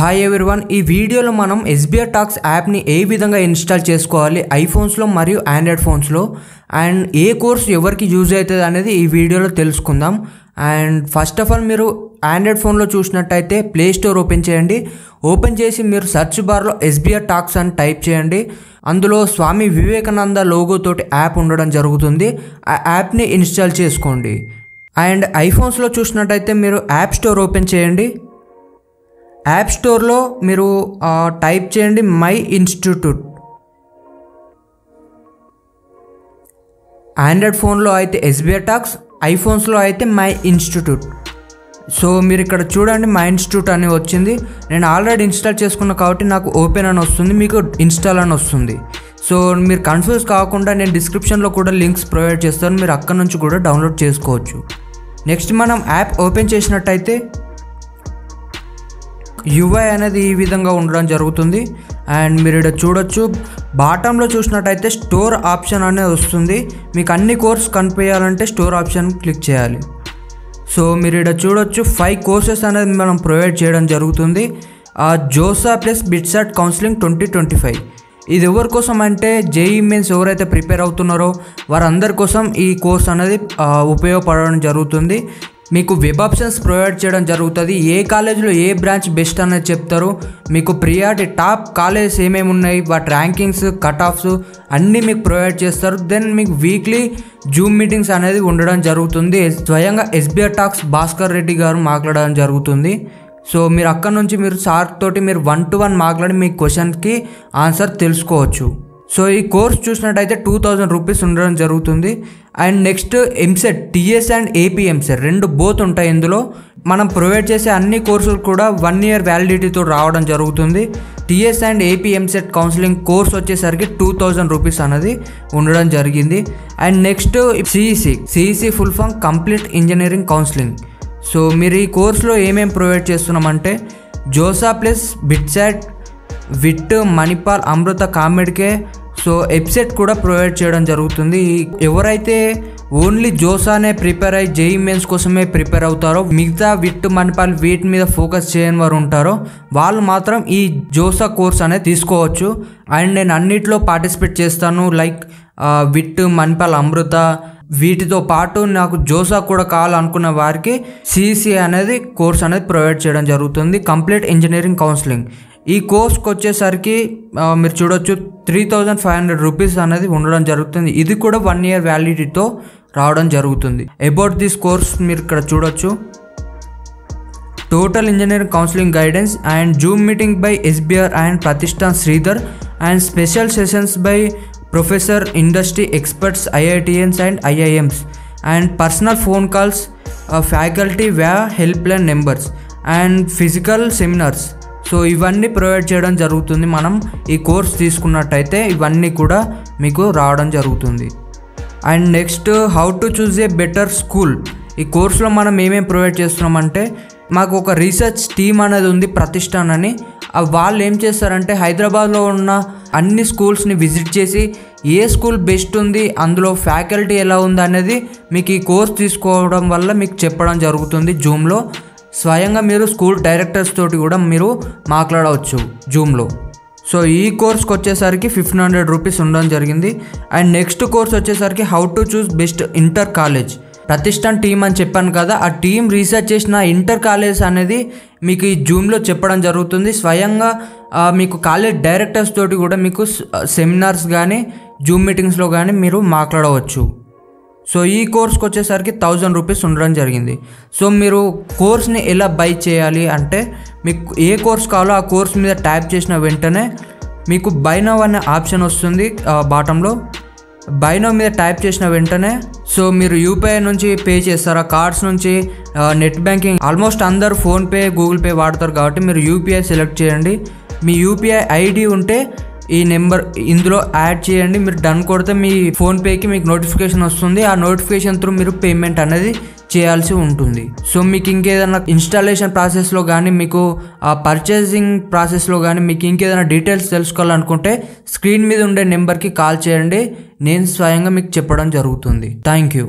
Hi everyone, ఈ వీడియోలో మనం SBI టాక్స్ యాప్ని ఏ విధంగా ఇన్స్టాల్ చేసుకోవాలి ఐఫోన్స్లో మరియు ఆండ్రాయిడ్ ఫోన్స్లో, అండ్ ఏ కోర్స్ ఎవరికి యూజ్ అవుతుంది అనేది ఈ వీడియోలో తెలుసుకుందాం. అండ్ ఫస్ట్ ఆఫ్ ఆల్ మీరు ఆండ్రాయిడ్ ఫోన్లో చూసినట్టయితే ప్లే స్టోర్ ఓపెన్ చేయండి. ఓపెన్ చేసి మీరు సెర్చ్ బార్లో SBI టాక్స్ అని టైప్ చేయండి. అందులో స్వామి వివేకానంద లోగోతోటి యాప్ ఉండడం జరుగుతుంది. ఆ యాప్ని ఇన్స్టాల్ చేసుకోండి. అండ్ ఐఫోన్స్లో చూసినట్టయితే మీరు యాప్ స్టోర్ ఓపెన్ చేయండి. యాప్ స్టోర్లో మీరు టైప్ చేయండి మై ఇన్స్టిట్యూట్. ఆండ్రాయిడ్ ఫోన్లో అయితే SBI టాక్స్, ఐఫోన్స్లో అయితే మై ఇన్స్టిట్యూట్. సో మీరు ఇక్కడ చూడండి మై ఇన్స్టిట్యూట్ అని వచ్చింది. నేను ఆల్రెడీ ఇన్స్టాల్ చేసుకున్నా కాబట్టి నాకు ఓపెన్ అని వస్తుంది, మీకు ఇన్స్టాల్ అని వస్తుంది. సో మీరు కన్ఫ్యూజ్ కాకుండా నేను డిస్క్రిప్షన్లో కూడా లింక్స్ ప్రొవైడ్ చేస్తాను, మీరు అక్కడ నుంచి కూడా డౌన్లోడ్ చేసుకోవచ్చు. నెక్స్ట్ మనం యాప్ ఓపెన్ చేసినట్టయితే UI అనేది ఈ విధంగా ఉండడం జరుగుతుంది. అండ్ మీరు ఇక్కడ చూడొచ్చు, బాటంలో చూసినట్టయితే స్టోర్ ఆప్షన్ అనేది వస్తుంది. మీకు అన్ని కోర్స్ కనిపించాలంటే స్టోర్ ఆప్షన్ క్లిక్ చేయాలి. సో మీరు ఇక్కడ చూడొచ్చు 5 కోర్సెస్ అనేది మనం ప్రొవైడ్ చేయడం జరుగుతుంది. JoSAA plus BITSAT counselling 2025. ఇది ఎవరి కోసం అంటే JEE మెయిన్స్ ఎవరైతే ప్రిపేర్ అవుతున్నారో వారందరి కోసం ఈ కోర్స్ అనేది ఉపయోగపడడం జరుగుతుంది. మీకు వెబ్ ఆప్షన్స్ ప్రొవైడ్ చేయడం జరుగుతుంది. ఏ కాలేజ్లో ఏ బ్రాంచ్ బెస్ట్ అనేది చెప్తారు, మీకు ప్రియారిటీ టాప్ కాలేజెస్ ఏమేమి ఉన్నాయి, వాటి ర్యాంకింగ్స్, కట్ ఆఫ్స్ అన్నీ మీకు ప్రొవైడ్ చేస్తారు. దెన్ మీకు వీక్లీ జూమ్ మీటింగ్స్ అనేది ఉండడం జరుగుతుంది. స్వయంగా SBI టాక్స్ భాస్కర్ రెడ్డి గారు మాట్లాడడం జరుగుతుంది. సో మీరు అక్కడ నుంచి మీరు సార్ తోటి మీరు 1-to-1 మాట్లాడి మీ క్వశ్చన్కి ఆన్సర్ తెలుసుకోవచ్చు. సో ఈ కోర్స్ చూసినట్టయితే 2000 రూపీస్ ఉండడం జరుగుతుంది. And next EAMCET, TS and AP EAMCET రెండు బోత్ ఉంటాయి. ఇందులో మనం ప్రొవైడ్ చేసే అన్ని కోర్సులు కూడా 1 year వ్యాలిడిటీతో రావడం జరుగుతుంది. TS and AP EAMCET counselling course వచ్చేసరికి 2000 రూపీస్ అనేది ఉండడం జరిగింది. And next CEC full form complete engineering counselling. So మీరు ఈ కోర్సులో ఏమేమి ప్రొవైడ్ చేస్తున్నామంటే JoSAA plus BITSAT, VIT, Manipal, Amrita, COMEDK, so EAPCET కూడా ప్రొవైడ్ చేయడం జరుగుతుంది. ఎవరైతే ఓన్లీ జోసానే ప్రిపేర్ అయ్యి JEE మెయిన్స్ కోసమే ప్రిపేర్ అవుతారో, మిగతా విట్, మణిపాల్ వీటి మీద ఫోకస్ చేయని వారు ఉంటారో వాళ్ళు మాత్రం ఈ జోసా కోర్స్ అనేది తీసుకోవచ్చు. అండ్ నేను అన్నిట్లో పార్టిసిపేట్ చేస్తాను, లైక్ విట్, మణిపాల్, అమృత వీటితో పాటు నాకు జోసా కూడా కావాలనుకున్న వారికి CEC అనేది కోర్స్ అనేది ప్రొవైడ్ చేయడం జరుగుతుంది, కంప్లీట్ ఇంజనీరింగ్ కౌన్సిలింగ్. ఈ కోర్స్కి వచ్చేసరికి మీరు చూడొచ్చు 3500 రూపీస్ అనేది ఉండడం జరుగుతుంది. ఇది కూడా 1 year వ్యాలిడిటీతో రావడం జరుగుతుంది. అబౌట్ దిస్ కోర్స్ మీరు ఇక్కడ చూడొచ్చు, total engineering counselling guidance and zoom meeting by SBI and Pratishtan Sridhar and special sessions by professor, industry experts, IITians and IIMs and personal phone calls, faculty via help line numbers and physical seminars. So ఇవన్నీ provide చేయడం జరుగుతుంది. మనం ఈ course తీసుకున్నట్టయితే ఇవన్నీ కూడా మీకు రావడం జరుగుతుంది. And next how to choose a better school. ఈ కోర్సులో మనం ఏమేమి ప్రొవైడ్ చేస్తున్నామంటే మాకు ఒక రీసెర్చ్ టీమ్ అనేది ఉంది, ప్రతిష్టాన్ అని. వాళ్ళు ఏం చేస్తారంటే హైదరాబాద్లో ఉన్న అన్ని స్కూల్స్ని విజిట్ చేసి ఏ స్కూల్ బెస్ట్ ఉంది, అందులో ఫ్యాకల్టీ ఎలా ఉంది అనేది మీకు ఈ కోర్స్ తీసుకోవడం వల్ల మీకు చెప్పడం జరుగుతుంది జూమ్లో. స్వయంగా మీరు స్కూల్ డైరెక్టర్స్ తోటి కూడా మీరు మాట్లాడవచ్చు జూమ్లో. సో ఈ కోర్స్కి వచ్చేసరికి 1500 రూపీస్ ఉండడం జరిగింది. అండ్ నెక్స్ట్ కోర్స్ వచ్చేసరికి how to choose best inter college. Pratishthan team అని చెప్పాను కదా, ఆ టీం రీసెర్చ్ చేసిన ఇంటర్ కాలేజ్ అనేది మీకు ఈ జూమ్లో చెప్పడం జరుగుతుంది. స్వయంగా మీకు కాలేజ్ డైరెక్టర్స్ తోటి కూడా మీకు సెమినార్స్ కానీ జూమ్ మీటింగ్స్లో కానీ మీరు మాట్లాడవచ్చు. సో ఈ కోర్స్కి వచ్చేసరికి 1000 రూపీస్ ఉండడం జరిగింది. సో మీరు కోర్స్ని ఎలా బై చేయాలి అంటే మీకు ఏ కోర్స్ కావాలో ఆ కోర్స్ మీద ట్యాప్ చేసిన వెంటనే మీకు బై నౌ అనే ఆప్షన్ వస్తుంది బాటంలో. బై నౌ మీద ట్యాప్ చేసిన వెంటనే సో మీరు UPI నుంచి పే చేస్తారా, కార్డ్స్ నుంచి, నెట్ బ్యాంకింగ్, ఆల్మోస్ట్ అందరు ఫోన్పే, గూగుల్ పే వాడతారు కాబట్టి మీరు UPI సెలెక్ట్ చేయండి. మీ UPI ID ఉంటే ఈ నెంబర్ ఇందులో యాడ్ చేయండి. మీరు డన్ కొడితే మీ ఫోన్పేకి మీకు నోటిఫికేషన్ వస్తుంది. ఆ నోటిఫికేషన్ త్రూ మీరు పేమెంట్ అనేది చేయాల్సి ఉంటుంది. సో మీకు ఇంకేదైనా ఇన్స్టాలేషన్ ప్రాసెస్లో కానీ, మీకు పర్చేసింగ్ ప్రాసెస్లో కానీ మీకు ఇంకేదైనా డీటెయిల్స్ తెలుసుకోవాలనుకుంటే స్క్రీన్ మీద ఉండే నెంబర్కి కాల్ చేయండి. నేను స్వయంగా మీకు చెప్పడం జరుగుతుంది. Thank you.